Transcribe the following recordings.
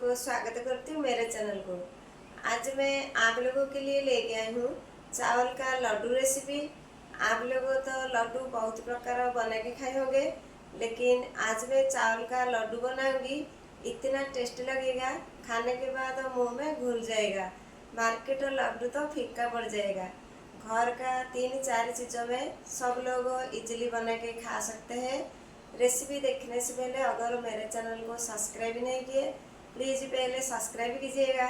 को स्वागत करती हूँ मेरे चैनल को। आज मैं आप लोगों के लिए लेके आई हूँ चावल का लड्डू रेसिपी। आप लोगों तो लड्डू बहुत प्रकार बना के खाए होंगे, लेकिन आज मैं चावल का लड्डू बनाऊंगी। इतना टेस्ट लगेगा, खाने के बाद मुंह में घुल जाएगा। मार्केट लड्डू तो फीका पड़ जाएगा। घर का 3-4 चीज़ों में सब लोग इजीली बना के खा सकते हैं। रेसिपी देखने से पहले अगर मेरे चैनल को सब्सक्राइब नहीं किए, प्लीज़ पहले सब्सक्राइब कीजिएगा,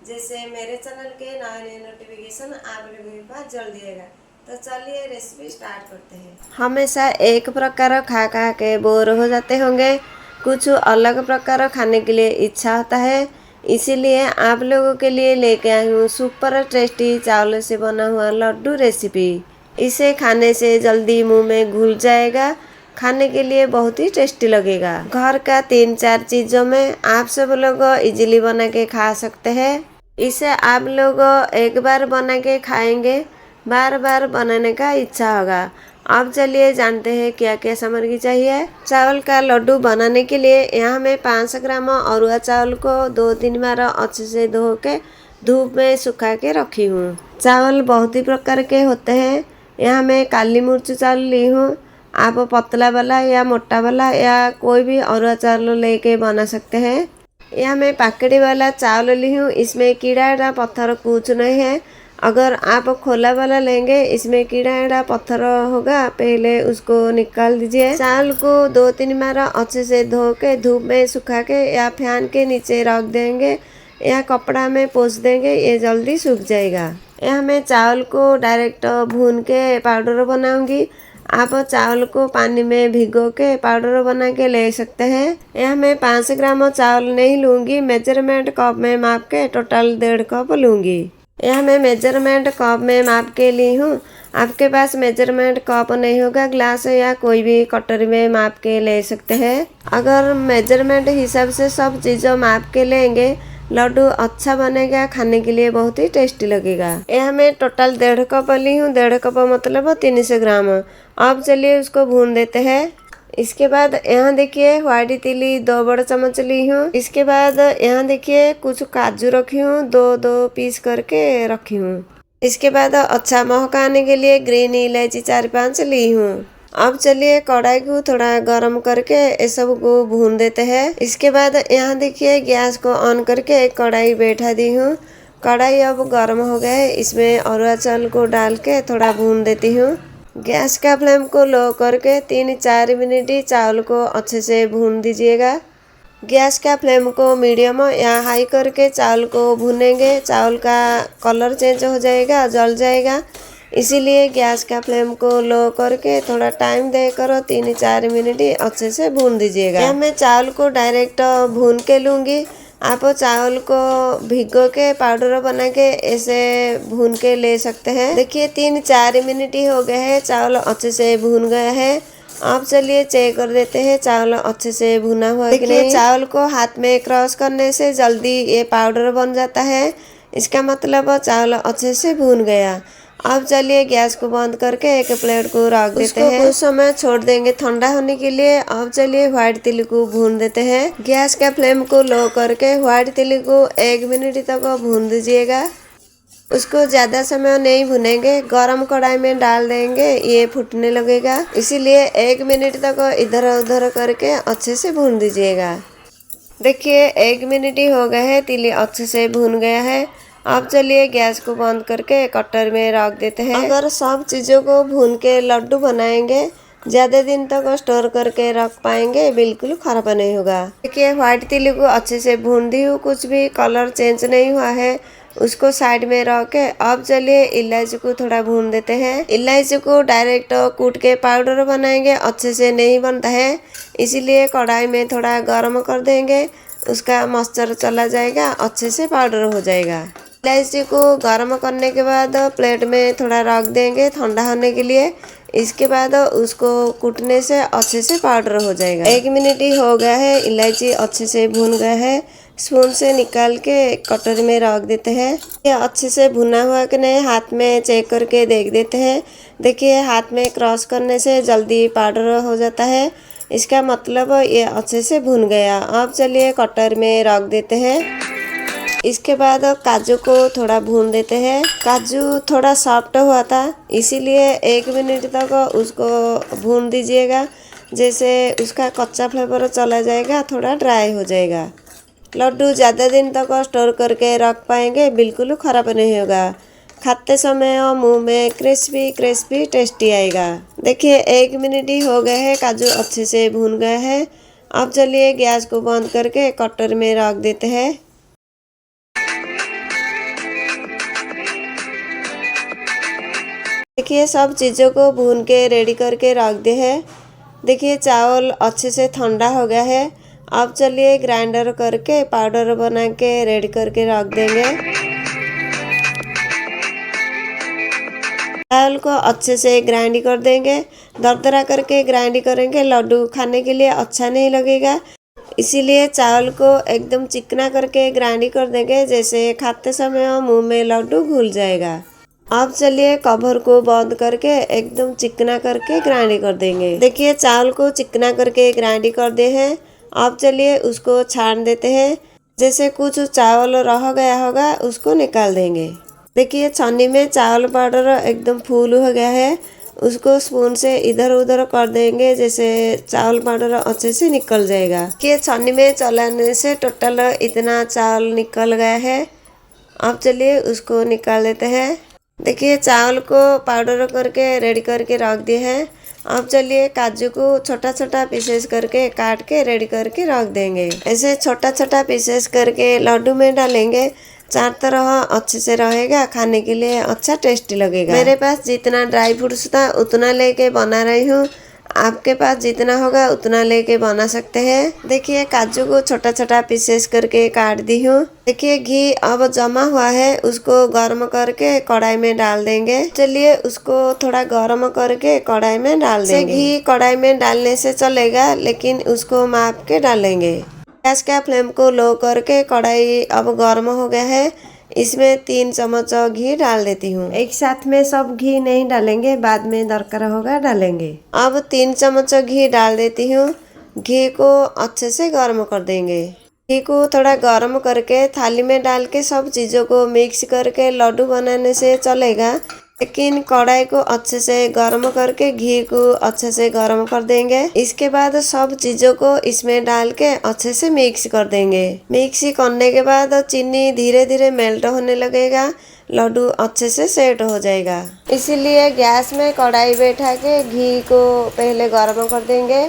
जैसे मेरे चैनल के नए नए नोटिफिकेशन आप लोगों के पास जल्दी आएगा। तो चलिए रेसिपी स्टार्ट करते हैं। हमेशा एक प्रकार खा खा के बोर हो जाते होंगे, कुछ अलग प्रकार खाने के लिए इच्छा होता है। इसीलिए आप लोगों के लिए लेके आई हूँ सुपर टेस्टी चावल से बना हुआ लड्डू रेसिपी। इसे खाने से जल्दी मुंह में घुल जाएगा, खाने के लिए बहुत ही टेस्टी लगेगा। घर का 3-4 चीज़ों में आप सब लोग इजीली बना के खा सकते हैं। इसे आप लोग एक बार बना के खाएंगे, बार बार बनाने का इच्छा होगा। अब चलिए जानते हैं क्या क्या सामग्री चाहिए। चावल का लड्डू बनाने के लिए यहाँ मैं 500 ग्राम अरुआ चावल को 2-3 बार अच्छे से धो के धूप में सुखा के रखी हूँ। चावल बहुत ही प्रकार के होते हैं। यहाँ मैं काली मिर्च चावल ली हूँ। आप पतला वाला या मोटा वाला या कोई भी अरुआ चावल लेके बना सकते हैं। यहाँ मैं पैकेट वाला चावल ली हूँ, इसमें कीड़ा पत्थर कुछ नहीं है। अगर आप खोला वाला लेंगे, इसमें कीड़ा पत्थर होगा, पहले उसको निकाल दीजिए। चावल को 2-3 बार अच्छे से धो के धूप में सुखा के या फैन के नीचे रख देंगे या कपड़ा में पोंछ देंगे, ये जल्दी सूख जाएगा। यहाँ मैं चावल को डायरेक्ट भून के पाउडर बनाऊंगी। आप चावल को पानी में भिगो के पाउडर बना के ले सकते हैं। यहाँ मैं 500 ग्राम चावल नहीं लूँगी, मेजरमेंट कप में माप के टोटल 1.5 कप लूँगी। यहाँ मैं मेजरमेंट कप में माप के ली हूँ। आपके पास मेजरमेंट कप नहीं होगा, ग्लास या कोई भी कटोरी में माप के ले सकते हैं। अगर मेजरमेंट हिसाब से सब चीज़ों माप के लेंगे, लड्डू अच्छा बनेगा, खाने के लिए बहुत ही टेस्टी लगेगा। यहाँ मैं टोटल 1.5 कप ली हूँ। 1.5 कप मतलब 300 ग्राम। अब चलिए उसको भून देते हैं। इसके बाद यहाँ देखिए व्हाइट तिली 2 बड़ा चम्मच ली हूँ। इसके बाद यहाँ देखिए कुछ काजू रखी हूँ, 2-2 पीस करके रखी हूँ। इसके बाद अच्छा महक आने के लिए ग्रीन इलायची 4-5 ली हूँ। अब चलिए कढ़ाई को थोड़ा गर्म करके ये सब को भून देते हैं। इसके बाद यहाँ देखिए गैस को ऑन करके कढ़ाई बैठा दी हूँ। कढ़ाई अब गर्म हो गया है, इसमें अरुआ चावल को डाल के थोड़ा भून देती हूँ। गैस का फ्लेम को लो करके 3-4 मिनट चावल को अच्छे से भून दीजिएगा। गैस का फ्लेम को मीडियम या हाई करके चावल को भूनेंगे। चावल का कलर चेंज हो जाएगा, जल जाएगा, इसीलिए गैस का फ्लेम को लो करके थोड़ा टाइम देकर 3-4 मिनट अच्छे से भून दीजिएगा। यहाँ मैं चावल को डायरेक्ट भून के लूँगी। आप चावल को भिगो के पाउडर बना के ऐसे भून के ले सकते हैं। देखिए 3-4 मिनट ही हो गए हैं, चावल अच्छे से भून गया है। अब चलिए चेक कर देते हैं चावल अच्छे से भुना हुआ है कि नहीं। चावल को हाथ में क्रश करने से जल्दी ये पाउडर बन जाता है, इसका मतलब चावल अच्छे से भून गया। अब चलिए गैस को बंद करके एक प्लेट को रख देते हैं। कुछ समय छोड़ देंगे ठंडा होने के लिए। अब चलिए व्हाइट तिल को भून देते हैं। गैस का फ्लेम को लो करके व्हाइट तिल को 1 मिनट तक भून दीजिएगा। उसको ज़्यादा समय नहीं भुनेंगे, गरम कढ़ाई में डाल देंगे, ये फूटने लगेगा, इसीलिए 1 मिनट तक इधर उधर करके अच्छे से भून दीजिएगा। देखिए 1 मिनट ही हो गए हैं, तिल अच्छे से भून गया है। अब चलिए गैस को बंद करके कटर में रख देते हैं। अगर सब चीज़ों को भून के लड्डू बनाएंगे, ज़्यादा दिन तक स्टोर करके रख पाएंगे, बिल्कुल खराब नहीं होगा। देखिए व्हाइट तिल को अच्छे से भून दी हूँ, कुछ भी कलर चेंज नहीं हुआ है, उसको साइड में रख के अब चलिए इलायची को थोड़ा भून देते हैं। इलायची को डायरेक्ट कूट के पाउडर बनाएंगे, अच्छे से नहीं बनता है, इसीलिए कढ़ाई में थोड़ा गर्म कर देंगे, उसका मॉइस्चर चला जाएगा, अच्छे से पाउडर हो जाएगा। इलायची को गर्म करने के बाद प्लेट में थोड़ा रख देंगे ठंडा होने के लिए। इसके बाद उसको कूटने से अच्छे से पाउडर हो जाएगा। 1 मिनट ही हो गया है, इलायची अच्छे से भून गया है। स्पून से निकाल के कटोरी में रख देते हैं। ये अच्छे से भुना हुआ कि नहीं हाथ में चेक करके देख देते हैं। देखिए हाथ में क्रॉस करने से जल्दी पाउडर हो जाता है। इसका मतलब ये अच्छे से भुन गया। अब चलिए कटर में रख देते हैं। इसके बाद काजू को थोड़ा भून देते हैं। काजू थोड़ा सॉफ्ट हुआ था, इसीलिए 1 मिनट तक उसको भून दीजिएगा। जैसे उसका कच्चा फ्लेवर चला जाएगा, थोड़ा ड्राई हो जाएगा। लड्डू ज़्यादा दिन तक स्टोर करके रख पाएंगे, बिल्कुल ख़राब नहीं होगा। खाते समय मुंह में क्रिस्पी क्रिस्पी टेस्टी आएगा। देखिए 1 मिनट ही हो गए हैं, काजू अच्छे से भून गए हैं। अब चलिए गैस को बंद करके कटर में रख देते हैं। देखिए सब चीज़ों को भून के रेडी करके रख दिए हैं। देखिए चावल अच्छे से ठंडा हो गया है। अब चलिए ग्राइंडर करके पाउडर बना के रेडी करके रख देंगे। चावल को अच्छे से ग्राइंड कर देंगे। दरदरा करके ग्राइंड करेंगे, लड्डू खाने के लिए अच्छा नहीं लगेगा। इसीलिए चावल को एकदम चिकना करके ग्राइंड कर देंगे, जैसे खाते समय मुंह में लड्डू घुल जाएगा। अब चलिए कवर को बंद करके एकदम चिकना करके ग्राइंड कर देंगे। देखिए चावल को चिकना करके ग्राइंड कर दे हैं। अब चलिए उसको छान देते हैं। जैसे कुछ चावल रह गया होगा, उसको निकाल देंगे। देखिए छन्नी में चावल पाउडर एकदम फुल हो गया है। उसको स्पून से इधर उधर कर देंगे, जैसे चावल पाउडर अच्छे से निकल जाएगा। कि छन्नी में चलाने से टोटल इतना चावल निकल गया है। अब चलिए उसको निकाल लेते हैं। देखिए चावल को पाउडर करके रेडी करके रख दिए हैं। अब चलिए काजू को छोटा छोटा पीसेस करके काट के रेडी करके रख देंगे। ऐसे छोटा छोटा पीसेस करके लड्डू में डालेंगे, चार तरह अच्छे से रहेगा, खाने के लिए अच्छा टेस्टी लगेगा। मेरे पास जितना ड्राई फ्रूट्स था उतना लेके बना रही हूँ। आपके पास जितना होगा उतना लेके बना सकते हैं। देखिए काजू को छोटा छोटा पीसेस करके काट दी हूँ। देखिए घी अब जमा हुआ है, उसको गर्म करके कढ़ाई में डाल देंगे। चलिए उसको थोड़ा गर्म करके कढ़ाई में डाल देंगे। घी कढ़ाई में डालने से चलेगा, लेकिन उसको माप के डालेंगे। गैस का फ्लेम को लो करके कढ़ाई अब गर्म हो गया है। इसमें 3 चम्मच घी डाल देती हूँ। एक साथ में सब घी नहीं डालेंगे, बाद में दरकार होगा डालेंगे। अब 3 चम्मच घी डाल देती हूँ। घी को अच्छे से गर्म कर देंगे। घी को थोड़ा गर्म करके थाली में डाल के सब चीज़ों को मिक्स करके लड्डू बनाने से चलेगा, लेकिन कढ़ाई को अच्छे से गर्म करके घी को अच्छे से गर्म कर देंगे। इसके बाद सब चीज़ों को इसमें डाल के अच्छे से मिक्स कर देंगे। मिक्स करने के बाद चीनी धीरे धीरे मेल्ट होने लगेगा, लड्डू अच्छे से सेट हो जाएगा। इसीलिए गैस में कढ़ाई बैठा के घी को पहले गर्म कर देंगे।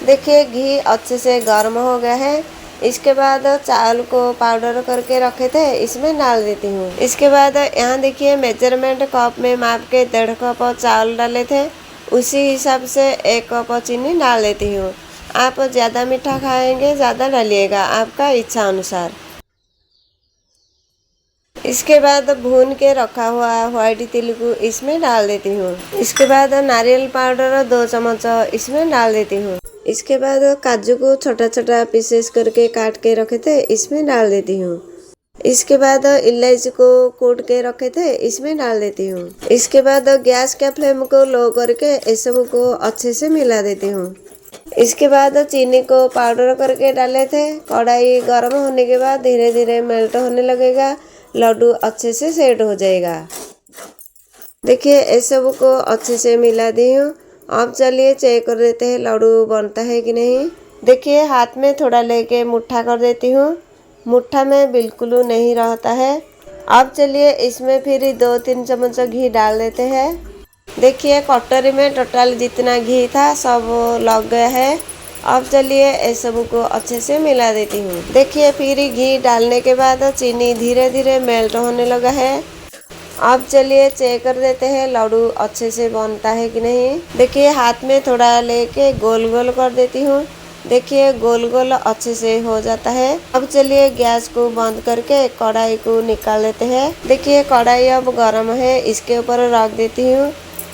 देखिए घी अच्छे से गर्म हो गया है। इसके बाद चावल को पाउडर करके रखे थे इसमें डाल देती हूँ। इसके बाद यहाँ देखिए मेजरमेंट कप में माप के 1.5 कप चावल डाले थे, उसी हिसाब से 1 कप चीनी डाल देती हूँ। आप ज़्यादा मीठा खाएंगे ज़्यादा डालिएगा, आपका इच्छा अनुसार। इसके बाद भून के रखा हुआ व्हाइट तिल को इसमें डाल देती हूँ। इसके बाद नारियल पाउडर 2 चम्मच इसमें डाल देती हूँ। इसके बाद काजू को छोटा छोटा पीसेस करके काट के रखे थे इसमें डाल देती हूँ। इसके बाद इलायची को कूट के रखे थे इसमें डाल देती हूँ। इसके बाद गैस के फ्लेम को लो करके इस सब को अच्छे से मिला देती हूँ। इसके बाद चीनी को पाउडर करके डाले थे। कढ़ाई गर्म होने के बाद धीरे धीरे मेल्ट होने लगेगा, लड्डू अच्छे से सेट हो जाएगा। देखिए इस सब को अच्छे से मिला दी हूँ। अब चलिए चेक कर देते हैं लड्डू बनता है कि नहीं। देखिए हाथ में थोड़ा लेके मुट्ठा कर देती हूँ, मुट्ठा में बिल्कुल नहीं रहता है। अब चलिए इसमें फिर 2-3 चम्मच घी डाल देते हैं। देखिए कटोरी में टोटल जितना घी था सब लग गया है। अब चलिए इस सब को अच्छे से मिला देती हूँ। देखिए फिर घी डालने के बाद चीनी धीरे धीरे मेल्ट होने लगा है। अब चलिए चेक कर देते हैं लड्डू अच्छे से बनता है कि नहीं। देखिए हाथ में थोड़ा लेके गोल गोल कर देती हूँ। देखिए गोल गोल अच्छे से हो जाता है। अब चलिए गैस को बंद करके कढ़ाई को निकाल लेते हैं। देखिए कढ़ाई अब गर्म है, इसके ऊपर रख देती हूँ।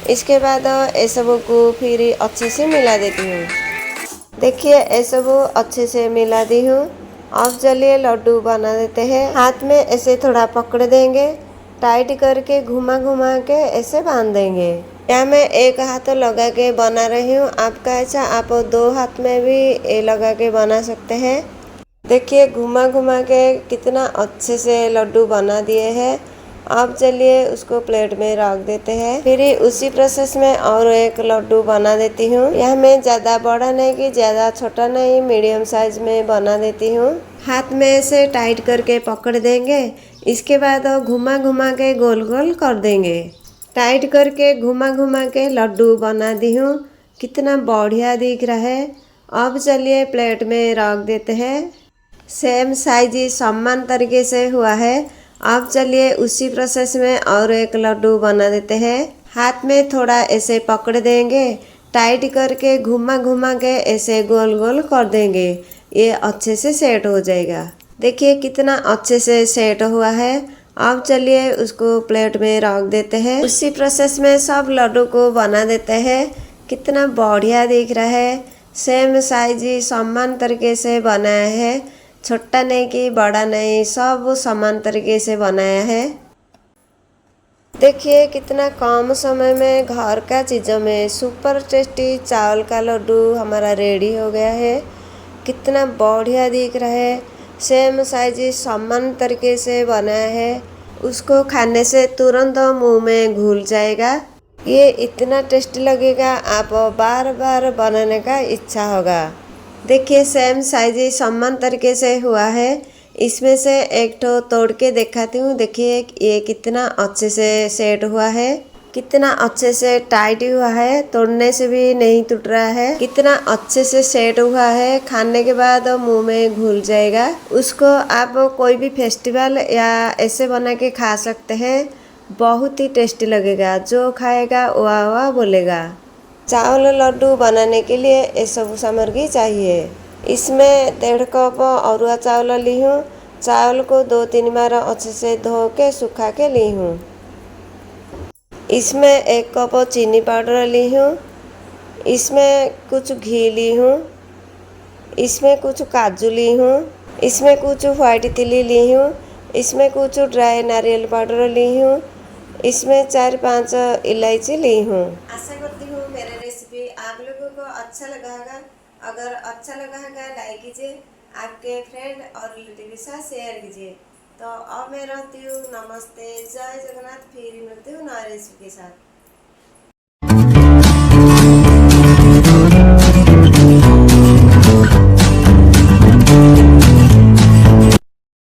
इसके बाद ये सब को फिर अच्छे से मिला देती हूँ। देखिए ये सब अच्छे से मिला दी हूँ। अब चलिए लड्डू बना देते हैं। हाथ में ऐसे थोड़ा पकड़ देंगे, टाइट करके घुमा घुमा के ऐसे बांध देंगे। यहाँ मैं एक हाथ लगा के बना रही हूँ। आपका इच्छा आप 2 हाथ में भी ये लगा के बना सकते हैं। देखिए घुमा घुमा के कितना अच्छे से लड्डू बना दिए हैं। अब चलिए उसको प्लेट में रख देते हैं। फिर उसी प्रोसेस में और एक लड्डू बना देती हूँ। यह मैं ज़्यादा बड़ा नहीं कि ज़्यादा छोटा नहीं, मीडियम साइज में बना देती हूँ। हाथ में ऐसे टाइट करके पकड़ देंगे। इसके बाद घुमा घुमा के गोल गोल कर देंगे। टाइट करके घुमा घुमा के लड्डू बना दी हूँ। कितना बढ़िया दिख रहा है। अब चलिए प्लेट में रख देते हैं। सेम साइज समान तरीके से हुआ है। अब चलिए उसी प्रोसेस में और एक लड्डू बना देते हैं। हाथ में थोड़ा ऐसे पकड़ देंगे, टाइट करके घुमा घुमा के ऐसे गोल गोल कर देंगे। ये अच्छे से सेट हो जाएगा। देखिए कितना अच्छे से सेट हुआ है। अब चलिए उसको प्लेट में रख देते हैं। उसी प्रोसेस में सब लड्डू को बना देते हैं। कितना बढ़िया दिख रहा है। सेम साइज समान तरीके से बनाया है, छोटा नहीं कि बड़ा नहीं, सब समान तरीके से बनाया है। देखिए कितना कम समय में घर का चीज़ों में सुपर टेस्टी चावल का लड्डू हमारा रेडी हो गया है। कितना बढ़िया दिख रहा है। सेम साइज समान तरीके से बनाया है। उसको खाने से तुरंत मुंह में घुल जाएगा। ये इतना टेस्टी लगेगा, आप बार बार बनाने का इच्छा होगा। देखिए सेम साइज समान तरीके से हुआ है। इसमें से एक तो तोड़ के दिखाती हूँ। देखिए ये कितना अच्छे से सेट हुआ है, कितना अच्छे से टाइट हुआ है, तोड़ने से भी नहीं टूट रहा है। कितना अच्छे से सेट हुआ है, खाने के बाद मुंह में घुल जाएगा। उसको आप कोई भी फेस्टिवल या ऐसे बना के खा सकते हैं। बहुत ही टेस्टी लगेगा, जो खाएगा वाह वाह बोलेगा। चावल लड्डू बनाने के लिए ये सब सामग्री चाहिए। इसमें 1.5 कप अरुआ चावल ली हूँ। चावल को 2-3 बार अच्छे से धो के सुखा के ली हूँ। इसमें 1 कप चीनी पाउडर ली हूँ। इसमें कुछ घी ली हूँ। इसमें कुछ काजू ली हूँ। इसमें कुछ व्हाइट तिली ली हूँ। इसमें कुछ ड्राई नारियल पाउडर ली हूँ। इसमें 4-5 इलायची ली हूँ। आशा करती हूँ मेरा रेसिपी आप लोगों को अच्छा लगा होगा। अगर अच्छा लगा होगा लाइक कीजिए, आपके फ्रेंड और रिलेटिव के साथ शेयर कीजिए। तो अब मैं रहती हूँ, नमस्ते, जय जगन्नाथ। फिर मिलती हूँ नए रेसिपी के साथ।